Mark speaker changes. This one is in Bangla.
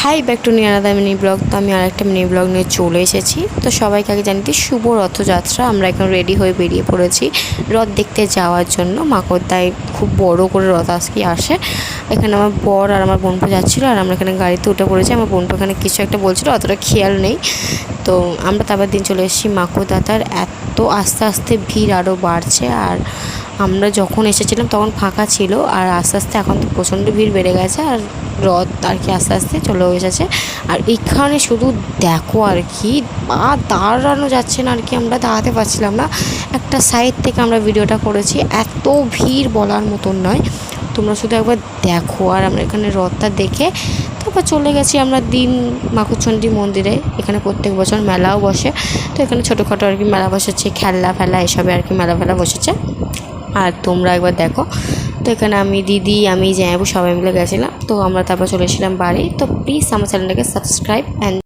Speaker 1: হাই ব্যাক টু নিয়ানাদা মিনি ব্লগ। তো আমি আরেকটা মিনি ব্লগ নিয়ে চলে এসেছি। তো সবাইকে আগে জানিয়ে শুভ রথযাত্রা। আমরা এখন রেডি হয়ে বেরিয়ে পড়েছি রথ দেখতে যাওয়ার জন্য। মাকড়দায় খুব বড় করে রথ আজকে আসে। এখানে আমার বর আর আমার বোনপো যাচ্ছিলো, আর আমরা এখানে গাড়িতে উঠে পড়েছি। আমার বোনপো এখানে কিছু একটা বলছিলো, অতটা খেয়াল নেই। তো আমরা তারপর দিন চলে এসেছি মাকড়দাতার। এত আস্তে আস্তে ভিড় আরও বাড়ছে, আর আমরা যখন এসেছিলাম তখন ফাঁকা ছিল, আর আস্তে আস্তে এখন তো প্রচণ্ড ভিড় বেড়ে গেছে। আর রথ আর কি আস্তে আস্তে চলেও এসেছে। আর এখানে শুধু দেখো আর কি দাঁড়ানো যাচ্ছে না, আর কি আমরা দাঁড়াতে পারছিলাম না। একটা সাইড থেকে আমরা ভিডিওটা করেছি। এত ভিড় বলার মতন নয়, তোমরা শুধু একবার দেখো। আর আমরা এখানে রথটা দেখে তারপর চলে গেছি আমরা দিন মাকুড়চণ্ডী মন্দিরে। এখানে প্রত্যেক বছর মেলাও বসে। তো এখানে ছোটোখাটো আর কি মেলা বসেছে, খেলনা ফেলা এসবে আর কি মেলা ফেলা বসেছে। আর তোমরা একবার দেখো। তো এখানে আমি দিদি আমি জামাইবাবু সবাই মিলে গেছিলাম। তো আমরা তারপর চলে এসেছিলাম বাড়ি। তো প্লিজ আমার চ্যানেলটাকে সাবস্ক্রাইব অ্যান্ড